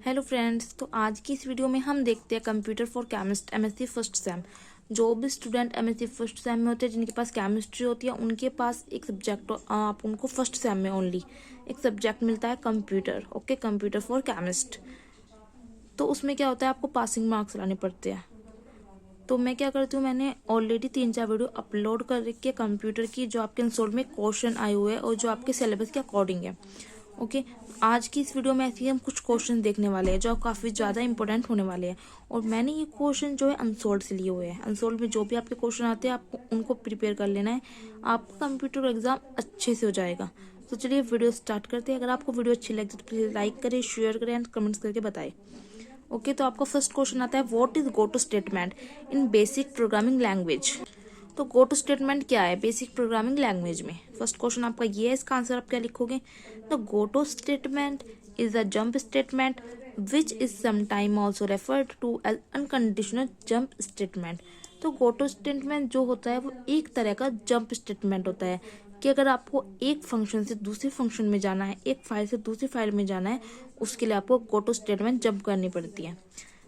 Hello friends, तो आज की इस वीडियो में हम देखते हैं computer for chemist MSc first sem. जो भी स्टूडेंट एमएससी फर्स्ट सेम में होते हैं, जिनके पास केमिस्ट्री होती है, उनके पास एक सब्जेक्ट आप उनको फर्स्ट सेम में ओनली एक सब्जेक्ट मिलता है computer. Okay, computer for chemist. तो उसमें क्या होता है, आपको पासिंग मार्क्स लाने पड़ते हैं। तो मैं क्या करती हूँ, मैंने ऑलरेडी 3-4 वीडियो अपलोड कर रखी है कंप्यूटर की, जो आपके इंस्टॉल में क्वेश्चन आए हुए हैं और जो आपके सिलेबस के अकॉर्डिंग है। ओके, आज की इस वीडियो में ऐसे ही हम कुछ क्वेश्चन देखने वाले हैं जो काफ़ी ज़्यादा इंपॉर्टेंट होने वाले हैं। और मैंने ये क्वेश्चन जो है अनसोल्ड से लिए हुए हैं। अनसोल्ड में जो भी आपके क्वेश्चन आते हैं, आपको उनको प्रिपेयर कर लेना है। आपका कंप्यूटर का एग्जाम अच्छे से हो जाएगा। तो चलिए वीडियो स्टार्ट करते हैं। अगर आपको वीडियो अच्छी लगे तो प्लीज़ लाइक करें, शेयर करें एंड कमेंट्स करके बताएं। ओके, तो आपका फर्स्ट क्वेश्चन आता है, what is go to statement in basic programming language. तो गो टू स्टेटमेंट क्या है बेसिक प्रोग्रामिंग लैंग्वेज में? फर्स्ट क्वेश्चन आपका ये है। इसका आंसर आप क्या लिखोगे? तो go to statement is a jump statement which is sometime also referred to as unconditional jump statement. तो गो टू स्टेटमेंट जो होता है वो एक तरह का जंप स्टेटमेंट होता है कि अगर आपको एक फंक्शन से दूसरे फंक्शन में जाना है, एक फाइल से दूसरी फाइल में जाना है, उसके लिए आपको गो टू स्टेटमेंट जंप करनी पड़ती है।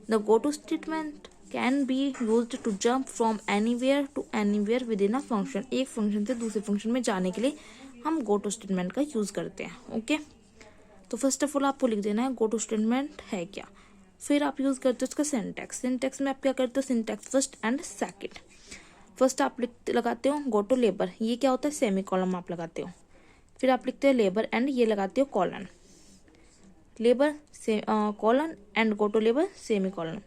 The go to statement can be used to jump from anywhere to anywhere within a function. एक फंक्शन से दूसरे फंक्शन में जाने के लिए हम गो टू स्टेटमेंट का यूज करते हैं। ओके, तो फर्स्ट ऑफ ऑल आपको लिख देना है गो टू स्टेटमेंट है क्या। फिर आप यूज करते हो उसका सिंटैक्स। सिंटैक्स में आप क्या करते हो? Syntax first and second. First आप लगाते हो गो टू लेबर, ये क्या होता है? सेमी कॉलम आप लगाते हो। फिर आप लिखते हो लेबर एंड, ये लगाते हो कॉलन। लेबर से colon and go to label semicolon.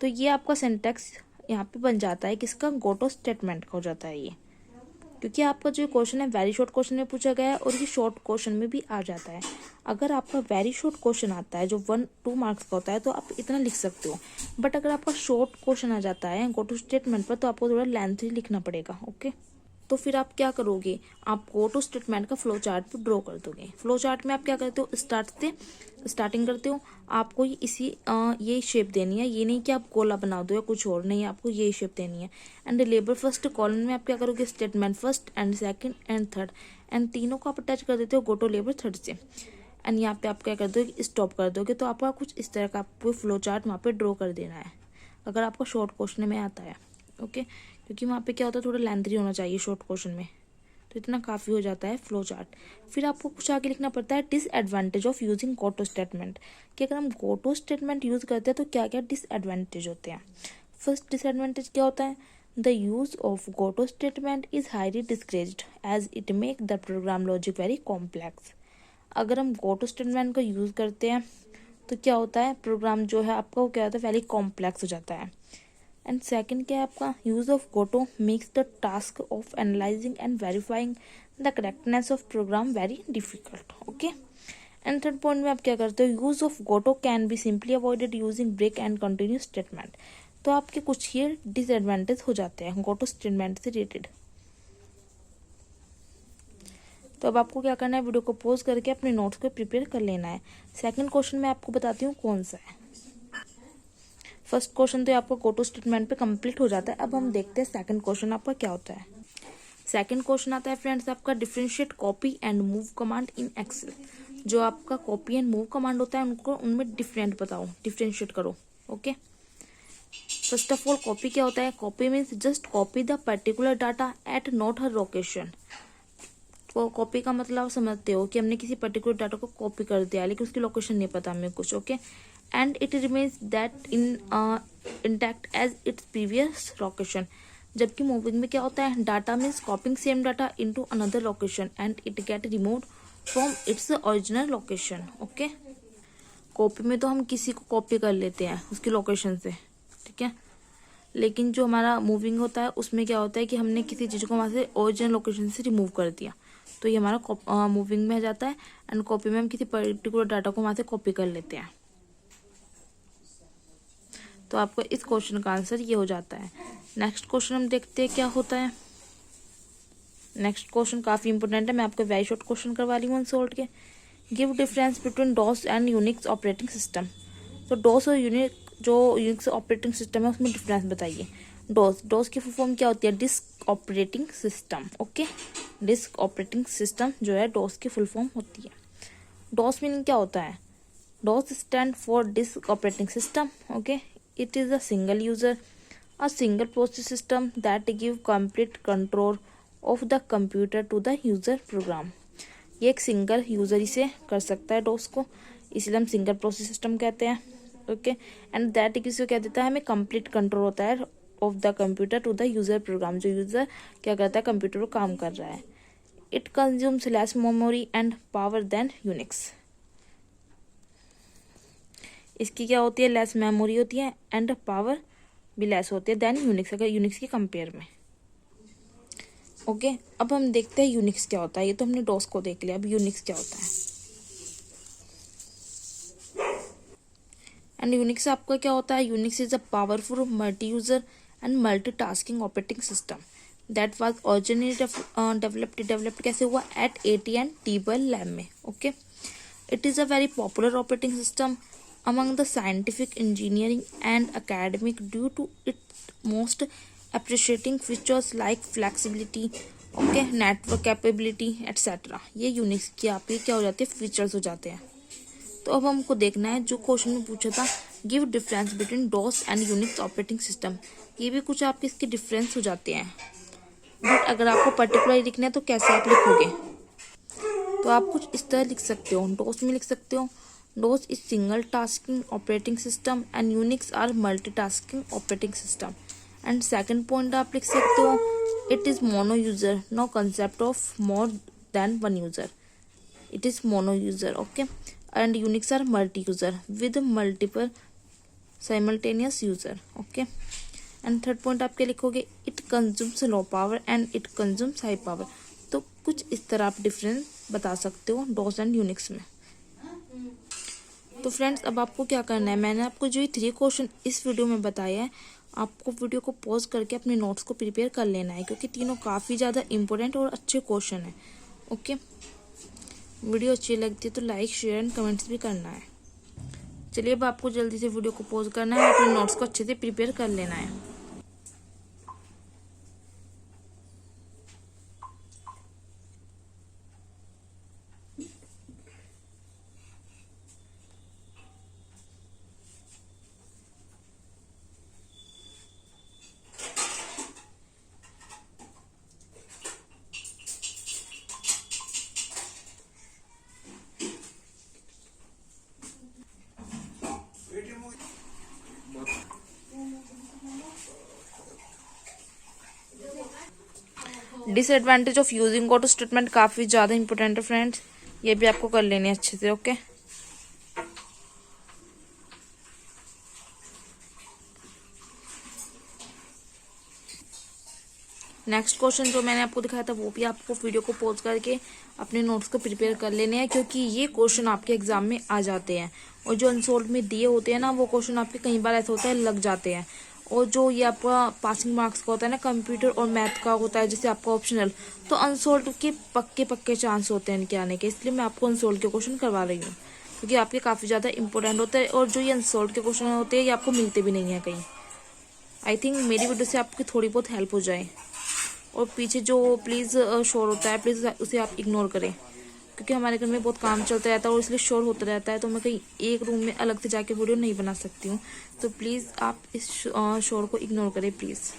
तो ये आपका सिंटैक्स यहाँ पे बन जाता है किसका? गो टू स्टेटमेंट का हो जाता है ये। क्योंकि आपका जो क्वेश्चन है वेरी शॉर्ट क्वेश्चन में पूछा गया है और ये शॉर्ट क्वेश्चन में भी आ जाता है। अगर आपका वेरी शॉर्ट क्वेश्चन आता है जो 1-2 मार्क्स का होता है तो आप इतना लिख सकते हो। बट अगर आपका शॉर्ट क्वेश्चन आ जाता है गो टू स्टेटमेंट पर, तो आपको थोड़ा लेंथी लिखना पड़ेगा। ओके, तो फिर आप क्या करोगे? आप गो टू स्टेटमेंट का फ्लो चार्ट पे ड्रॉ कर दोगे। फ्लो चार्ट में आप क्या करते हो? स्टार्टिंग करते हो। आपको ये शेप देनी है, ये नहीं कि आप गोला बना दो या कुछ और, नहीं, आपको ये शेप देनी है। एंड लेबर फर्स्ट कॉलम में आप क्या करोगे? Statement first and second and third, and तीनों को आप अटैच कर देते हो गो टू लेबर थर्ड से। एंड यहाँ पे आप क्या कर दोगे? स्टॉप कर दोगे। तो आपका कुछ इस तरह का आपको फ्लो चार्ट वहाँ पे ड्रॉ कर देना है अगर आपको शॉर्ट क्वेश्चन में आता है। ओके, क्योंकि वहाँ पे क्या होता है, थोड़ा लेंथी होना चाहिए शॉर्ट क्वेश्चन में, तो इतना काफ़ी हो जाता है फ्लो चार्ट। फिर आपको कुछ आगे लिखना पड़ता है disadvantage of using go to statement, कि अगर हम गो टू स्टेटमेंट यूज़ करते हैं तो क्या क्या डिसएडवांटेज होते हैं। फर्स्ट डिसएडवांटेज क्या होता है? The use of go to statement is highly discouraged as it make the program logic very complex. अगर हम गो टू स्टेटमेंट का यूज़ करते हैं तो क्या होता है, प्रोग्राम जो है आपका वो क्या होता है, वेरी कॉम्प्लेक्स हो जाता है। एंड सेकंड क्या है आपका? Use of goto makes the task of analysing and verifying the correctness of program very difficult. Okay, and third point में आप क्या करते हो? Use of goto can be simply avoided using break and continue statement. तो आपके कुछ ये disadvantage हो जाते हैं गोटो स्टेटमेंट से रिलेटेड। तो अब आपको क्या करना है, वीडियो को पॉज करके अपने नोट्स को प्रिपेयर कर लेना है। सेकंड क्वेश्चन मैं आपको बताती हूँ कौन सा है। फर्स्ट क्वेश्चन तो आपका गो टू स्टेटमेंट पे कंप्लीट हो जाता है। अब हम देखते हैं सेकंड क्वेश्चन आपका क्या होता है। सेकंड क्वेश्चन आता है फ्रेंड्स आपका, differentiate copy and move command in Excel. जो आपका कॉपी एंड मूव कमांड होता है उनको उनमें डिफरेंट बताओ, डिफरेंशिएट करो। Okay, first of all copy क्या होता है? Copy means just copy the particular data at not her location. तो कॉपी का मतलब आप समझते हो कि हमने किसी पर्टिकुलर डाटा को कॉपी कर दिया लेकिन उसकी लोकेशन नहीं पता हमें कुछ। Okay, and it remains that intact as its previous location. जबकि मूविंग में क्या होता है, data means copying same data into another location and it get removed from its original location. Okay, copy में तो हम किसी को कॉपी कर लेते हैं उसकी लोकेशन से, ठीक है, लेकिन जो हमारा मूविंग होता है उसमें क्या होता है कि हमने किसी चीज़ को वहाँ से ओरिजिनल लोकेशन से रिमूव कर दिया, तो ये हमारा मूविंग में आ जाता है। एंड कॉपी में हम किसी पर्टिकुलर डाटा को वहाँ से कॉपी कर लेते हैं। तो आपको इस क्वेश्चन का आंसर ये हो जाता है। नेक्स्ट क्वेश्चन हम देखते हैं क्या होता है। नेक्स्ट क्वेश्चन काफ़ी इंपॉर्टेंट है, मैं आपको वेरी शॉर्ट क्वेश्चन करवा रही हूँ अनसोल्ड के। Give difference between DOS and Unix operating system. तो डॉस और यूनिक्स ऑपरेटिंग सिस्टम है उसमें डिफरेंस बताइए। डॉस की फुल फॉर्म क्या होती है? Disk operating system. Okay, disk operating system जो है डॉस की फुल फॉर्म होती है। डॉस मीनिंग क्या होता है? DOS stand for disk operating system. Okay, it is a single user, a single process system that give complete control of the computer to the user program. ये एक single user इसे कर सकता है डोस को, इसलिए हम सिंगल प्रोसेस सिस्टम कहते हैं. ओके, एंड दैट किसी को क्या देता है, हमें कंप्लीट कंट्रोल होता है of the computer to the user program. जो यूजर क्या करता है, कंप्यूटर पर काम कर रहा है. It consumes less memory and power than Unix. इसकी क्या होती है, लेस मेमोरी होती है एंड पावर भी लेस होती है देन यूनिक्स, अगर यूनिक्स की कंपेयर में. ओके, अब हम देखते हैं यूनिक्स क्या होता है. ये तो हमने डोस को देख लिया, अब यूनिक्स क्या होता है. एंड यूनिक्स आपका क्या होता है, Unix is a powerful multi user and multitasking operating system that was originally developed कैसे हुआ, एट AT&T टीबल लैब में. Okay, it is a very popular operating system among the scientific, engineering and academic due to its most appreciating features like flexibility, okay, network capability etc. ये Unix की आपकी क्या हो जाती है, फीचर्स हो जाते हैं. तो अब हमको देखना है, जो क्वेश्चन में पूछा था give difference between DOS and Unix operating system, ये भी कुछ आपके इसके डिफरेंस हो जाते हैं. बट अगर आपको पर्टिकुलर लिखना है तो कैसे आप लिखोगे, तो आप कुछ इस तरह लिख सकते हो. डॉस में लिख सकते हो DOS is single tasking operating system and Unix are multitasking operating system. And second point आप लिख सकते हो, it is mono user, no concept of more than one user. It is mono user, okay. And Unix are multi user with multiple simultaneous user, okay. And third point आप क्या लिखोगे, it consumes low power and it consumes high power. तो कुछ इस तरह आप difference बता सकते हो DOS एंड यूनिक्स में. तो फ्रेंड्स, अब आपको क्या करना है, मैंने आपको जो ये 3 क्वेश्चन इस वीडियो में बताया है, आपको वीडियो को पॉज करके अपने नोट्स को प्रिपेयर कर लेना है, क्योंकि तीनों काफ़ी ज़्यादा इंपॉर्टेंट और अच्छे क्वेश्चन हैं. ओके, वीडियो अच्छी लगती है तो लाइक शेयर एंड कमेंट्स भी करना है. चलिए, अब आपको जल्दी से वीडियो को पॉज करना है, अपने नोट्स को अच्छे से प्रिपेयर कर लेना है. Disadvantage of using auto statement काफ़ी ज़्यादा इंपॉर्टेंट है फ्रेंड्स, ये भी आपको कर लेनी है अच्छे से. ओके, नेक्स्ट क्वेश्चन जो मैंने आपको दिखाया था वो भी आपको वीडियो को पॉज करके अपने नोट्स को प्रिपेयर कर लेने हैं, क्योंकि ये क्वेश्चन आपके एग्जाम में आ जाते हैं. और जो अनसोल्व में दिए होते हैं ना, वो क्वेश्चन आपके कई बार ऐसा होता है लग जाते हैं. और जो ये आपका पासिंग मार्क्स का होता है ना, कंप्यूटर और मैथ का होता है जैसे आपका ऑप्शनल, तो अनसोल्व के पक्के चांस होते हैं इनके आने के. इसलिए मैं आपको अनसोल्व के क्वेश्चन करवा रही हूँ, क्योंकि आपके काफ़ी ज़्यादा इंपॉर्टेंट होता है. और जो ये अनसोल्व के क्वेश्चन होते हैं ये आपको मिलते भी नहीं है कहीं. आई थिंक मेरी वीडियो से आपकी थोड़ी बहुत हेल्प हो जाए. और पीछे जो प्लीज़ शोर होता है, प्लीज़ उसे आप इग्नोर करें, क्योंकि हमारे घर में बहुत काम चलता रहता है और इसलिए शोर होता रहता है. तो मैं कहीं एक रूम में अलग से जाके वीडियो नहीं बना सकती हूँ. तो प्लीज़ आप इस शोर को इग्नोर करें प्लीज़.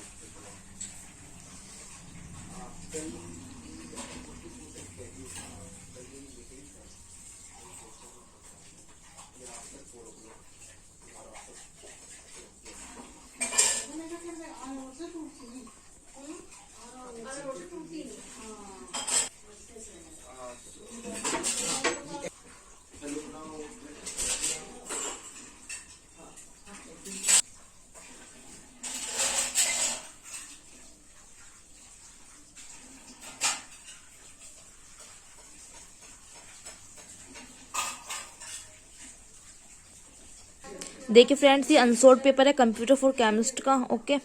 देखिए फ्रेंड्स, ये अनसोल्ड पेपर है कंप्यूटर फॉर केमिस्ट का. ओके,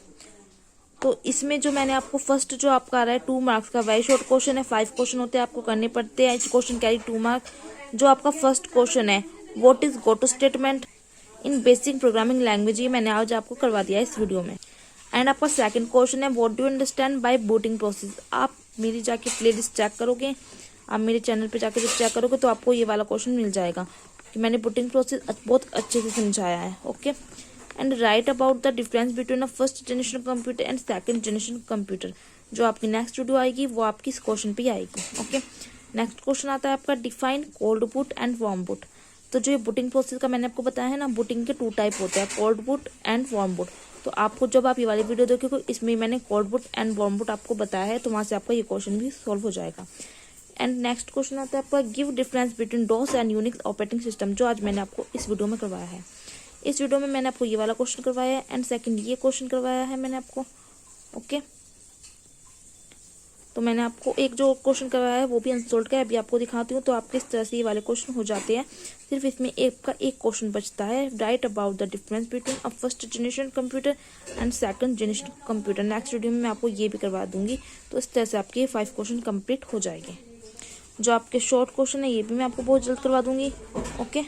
तो इसमें जो मैंने आपको फर्स्ट जो आपका आ रहा है 2 मार्क्स का वेरी शॉर्ट क्वेश्चन है. 5 क्वेश्चन होते हैं, आपको करने पड़ते हैं. इस क्वेश्चन कैरी 2 मार्क्स. जो आपका फर्स्ट क्वेश्चन है, what is goto statement in basic programming language, ये मैंने आज आपको करवा दिया है इस वीडियो में. एंड आपका सेकंड क्वेश्चन है what do you understand by booting process. आप मेरी जाके प्लेलिस्ट चेक करोगे, आप मेरे चैनल पे जाके जब चेक करोगे तो आपको ये वाला क्वेश्चन मिल जाएगा. कि मैंने पुटिंग प्रोसेस बहुत अच्छे से समझाया है। Okay, and right about the difference between a first generation computer and second generation computer. जो आपकी नेक्स्ट वीडियो आएगी वो आपकी इस क्वेश्चन पे आएगी। ओके, नेक्स्ट क्वेश्चन आता है आपका define cold boot and warm boot. तो जो ये बूटिंग प्रोसेस का मैंने आपको बताया है ना, बूटिंग के 2 टाइप होते हैं, cold boot and warm boot. तो आपको जब आप ये वाली वीडियो देखोगे इसमें मैंने cold boot and warm boot आपको बताया है, तो वहाँ से आपका ये क्वेश्चन भी सॉल्व हो जाएगा। एंड नेक्स्ट क्वेश्चन आता है आपका give difference between DOS and Unix operating system, जो आज मैंने आपको इस वीडियो में करवाया है। इस वीडियो में मैंने आपको ये वाला क्वेश्चन करवाया है एंड सेकंड ये क्वेश्चन करवाया है मैंने आपको। ओके, तो मैंने आपको एक जो क्वेश्चन करवाया है वो भी अनसोल्ड का है, अभी आपको दिखाती हूँ। तो आपके इस तरह से ये वाले क्वेश्चन हो जाते हैं। सिर्फ इसमें एक क्वेश्चन बचता है, right about the difference between a first generation computer and second generation computer. Next video में मैं आपको ये भी करवा दूंगी। तो इस तरह से आपके 5 क्वेश्चन कंप्लीट हो जाएंगे। जो आपके शॉर्ट क्वेश्चन है ये भी मैं आपको बहुत जल्द करवा दूंगी। ओके,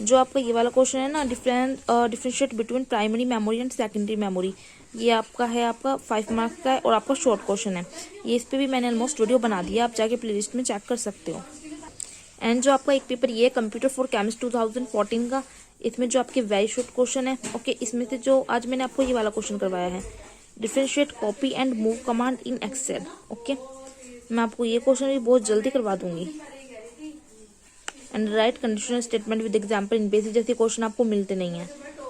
जो आपका ये वाला क्वेश्चन है ना, differentiate between primary memory and secondary memory, ये आपका है, आपका 5 मार्क्स का है और आपका शॉर्ट क्वेश्चन है। ये इस पे भी मैंने ऑलमोस्ट वीडियो बना दिया, आप जाके प्लेलिस्ट में चेक कर सकते हो। एंड जो आपका एक पेपर ये कंप्यूटर फॉर केमिस्ट 2014 का, इसमें जो आपके वेरी शॉर्ट क्वेश्चन है। ओके, इसमें से जो आज मैंने आपको ये वाला क्वेश्चन करवाया है, differentiate copy and move command in Excel. Okay, मैं आपको ये क्वेश्चन भी बहुत जल्दी करवा दूंगी। And write conditional statement with example in basic, जैसे क्वेश्चन आपको मिलते नहीं है।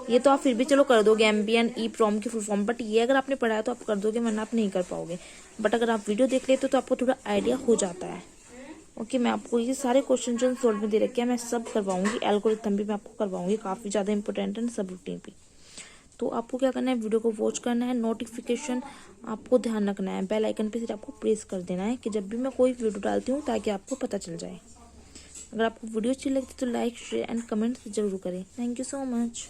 ये तो आप फिर भी चलो कर दोगे, एम्बियन ई प्रॉम की फुल फॉर्म, बट ये अगर आपने पढ़ा है तो आप कर दोगे, वरना आप नहीं कर पाओगे। बट अगर आप वीडियो देख लेते हो तो आपको थोड़ा आइडिया हो जाता है। ओके, मैं आपको ये सारे क्वेश्चन जो सॉल्व में दे रखे हैं मैं सब करवाऊंगी। एल्गोरिथम भी मैं आपको करवाऊंगी, काफ़ी ज़्यादा इंपॉर्टेंट है, सब रूटीन भी। तो आपको क्या करना है, वीडियो को वॉच करना है, नोटिफिकेशन आपको ध्यान रखना है, बेल आइकन पे सिर्फ आपको प्रेस कर देना है कि जब भी मैं कोई वीडियो डालती हूँ ताकि आपको पता चल जाए। अगर आपको वीडियो अच्छी लगती है तो लाइक शेयर एंड कमेंट जरूर करें। Thank you so much.